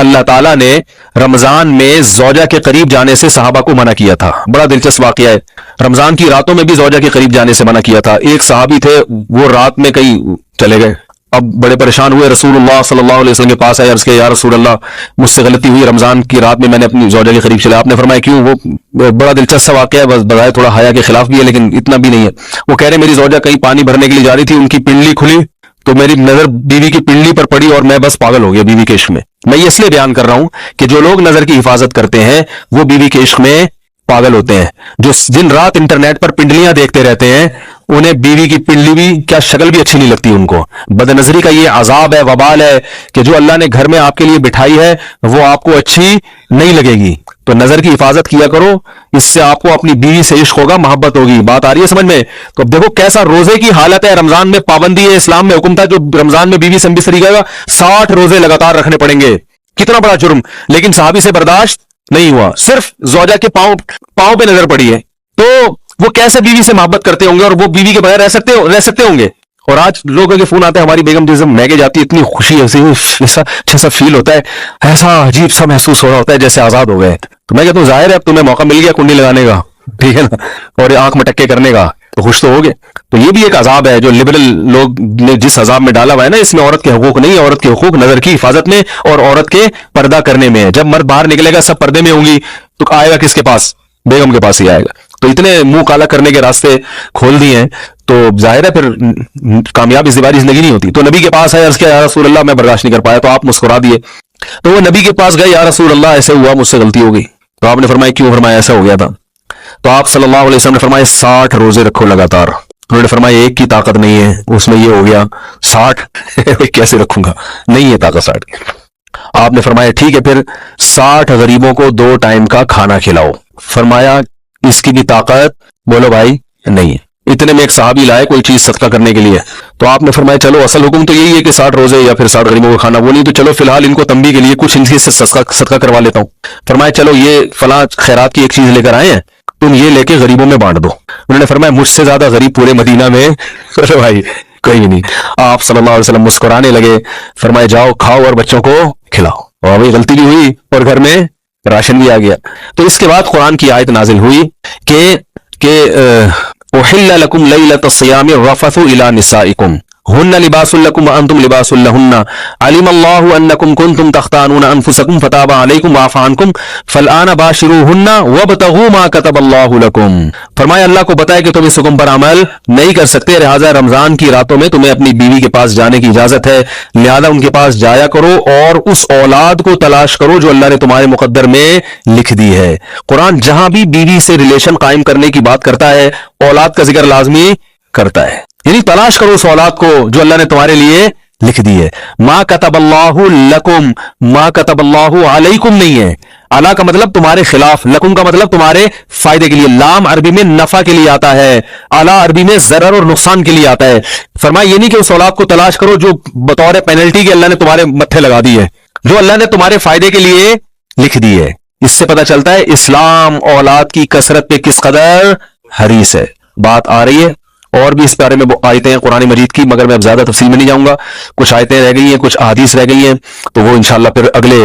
اللہ تعالیٰ نے رمضان میں زوجہ کے قریب جانے سے صحابہ کو منع کیا تھا. بڑا دلچسپ واقعہ ہے. رمضان کی راتوں میں بھی زوجہ کے قریب جانے سے منع کیا تھا. ایک صحابی تھے, وہ رات میں کہیں چلے گئے, اب بڑے پریشان ہوئے, رسول اللہ صلی اللہ علیہ وسلم کے پاس آئے, عرض کیا یا رسول اللہ مجھ سے غلطی ہوئی, رمضان کی رات میں نے اپنی زوجہ کے قریب چلا. آپ نے فرمایا کیوں؟ وہ بڑا دلچسپ واقعہ ہے, بس بظاہر تھوڑا حیا کے خلاف بھی ہے لیکن اتنا بھی نہیں ہے. وہ کہہ رہے میری زوجہ کہیں پانی بھرنے کے لیے جا رہی تھی, ان کی پنڈلی کھلی تو میری نظر بیوی کی پنڈلی پر پڑی اور میں بس پاگل ہو گیا بیوی کے عشق میں. میں یہ اس لیے بیان کر رہا ہوں کہ جو لوگ نظر کی حفاظت کرتے ہیں وہ بیوی کے عشق میں پاگل ہوتے ہیں. جو دن رات انٹرنیٹ پر پنڈلیاں دیکھتے رہتے ہیں انہیں بیوی کی پنڈلی بھی کیا شکل بھی اچھی نہیں لگتی ان کو. بد نظری کا یہ عذاب ہے, وبال ہے کہ جو اللہ نے گھر میں آپ کے لیے بٹھائی ہے وہ آپ کو اچھی نہیں لگے گی. تو نظر کی حفاظت کیا کرو, اس سے آپ کو اپنی بیوی سے عشق ہوگا, محبت ہوگی. بات آ رہی ہے سمجھ میں؟ تو اب دیکھو کیسا روزے کی حالت ہے. رمضان میں پابندی ہے, اسلام میں حکم تھا جو رمضان میں بیوی سے بستری کرے گا 60 روزے لگاتار رکھنے پڑیں گے. کتنا بڑا جرم, لیکن صحابی سے برداشت نہیں ہوا. صرف زوجہ کے پاؤں پہ نظر پڑی ہے تو وہ کیسے بیوی سے محبت کرتے ہوں گے, اور وہ بیوی کے بغیر رہ سکتے ہوں گے. اور آج لوگوں کے فون آتے ہیں, ہماری بیگم جب میگے جاتی ہے اتنی خوشی ایسا اچھا سا فیل ہوتا ہے, ایسا عجیب سا محسوس ہو رہا ہوتا ہے جیسے آزاد ہو گئے. تو میں کہتا ہوں ظاہر ہے اب تمہیں موقع مل گیا کنڈی لگانے کا, ٹھیک ہے نا, اور آنکھ میں ٹکے کرنے کا, تو خوش تو ہو گئے. تو یہ بھی ایک عذاب ہے جو لبرل لوگ نے جس عذاب میں ڈالا ہوا ہے نا, اس میں عورت کے حقوق نہیں ہے. عورت کے حقوق نظر کی حفاظت میں اور عورت کے پردہ کرنے میں ہے. جب مرد باہر نکلے گا سب پردے میں ہوں گی تو آئے گا کس کے پاس؟ بیگم کے پاس ہی آئے گا. تو اتنے منہ کالا کرنے کے راستے کھول دیے ہیں تو ظاہر ہے پھر کامیاب ازدواجی زندگی نہیں ہوتی. تو نبی کے پاس آئے, عرض کیا یا رسول اللہ میں برداشت نہیں کر پایا, تو آپ مسکرا دیے. تو وہ نبی کے پاس گئے, یا رسول اللہ ایسے ہوا, مجھ سے غلطی ہو گئی. تو آپ نے فرمایا کیوں؟ فرمایا ایسا ہو گیا تھا. تو آپ صلی اللہ علیہ وسلم نے فرمایا 60 روزے رکھو لگاتار. انہوں نے فرمایا ایک کی طاقت نہیں ہے, اس میں یہ ہو گیا 60 کیسے رکھوں گا, نہیں ہے طاقت 60 کی. آپ نے فرمایا ٹھیک ہے پھر 60 غریبوں کو 2 ٹائم کا کھانا کھلاؤ. فرمایا اس کی بھی طاقت بولو بھائی نہیں ہے. اتنے میں ایک صحابی لائے کوئی چیز صدقہ کرنے کے لیے, تو آپ نے فرمایا چلو اصل حکم تو یہی ہے کہ 60 روزے یا پھر 60 غریبوں کو کھانا, وہ نہیں تو چلو فی الحال ان کو تنبیہ کے لیے کچھ ان سے صدقہ کروا لیتا ہوں. فرمایا چلو یہ فلاں خیرات کی ایک چیز لے کر آئے ہیں, تم یہ لے کے غریبوں میں بانٹ دو. انہوں نے فرمایا مجھ سے زیادہ غریب پورے مدینہ میں بھائی کوئی نہیں. آپ صلی اللہ علیہ وسلم مسکرانے لگے, فرمایا جاؤ کھاؤ اور بچوں کو کھلاؤ. اور وہی غلطی بھی ہوئی اور گھر میں راشن بھی آ گیا. تو اس کے بعد قرآن کی آیت نازل ہوئی کہ احل لکم لیلۃ الصیام الرفث الی نسائکم ہن لباس لکم وانتم لباس لہن علم اللہ انکم کنتم تختانون انفسکم فتاب علیکم وعفی عنکم فالآن باشروہن وابتغوا ما کتب اللہ لکم. فرمایا اللہ کو بتائے کہ تم اس حکم پر عمل نہیں کر سکتے, لہٰذا رمضان کی راتوں میں تمہیں اپنی بیوی کے پاس جانے کی اجازت ہے, لہذا ان کے پاس جایا کرو اور اس اولاد کو تلاش کرو جو اللہ نے تمہارے مقدر میں لکھ دی ہے. قرآن جہاں بھی بیوی سے ریلیشن قائم کرنے کی بات کرتا ہے اولاد کا ذکر لازمی کرتا ہے, یعنی تلاش کرو اس اولاد کو جو اللہ نے تمہارے لیے لکھ دی ہے. ما کتب اللہ لکم, ما کتب اللہ علیکم نہیں ہے. اعلیٰ کا مطلب تمہارے خلاف, لکم کا مطلب تمہارے فائدے کے لیے. لام عربی میں نفع کے لیے آتا ہے, اعلیٰ عربی میں ضرر اور نقصان کے لیے آتا ہے. فرمایا یہ نہیں کہ اس اولاد کو تلاش کرو جو بطور پینلٹی کے اللہ نے تمہارے متھے لگا دی ہے, جو اللہ نے تمہارے فائدے کے لیے لکھ دی ہے. اس سے پتہ چلتا ہے اسلام اولاد کی کثرت پہ کس قدر حریص ہے. بات آ رہی ہے اور بھی اس بارے میں آیتیں ہیں قرآن مجید کی, مگر میں اب زیادہ تفصیل میں نہیں جاؤں گا. کچھ آیتیں رہ گئی ہیں, کچھ احادیث رہ گئی ہیں, تو وہ انشاءاللہ پھر اگلے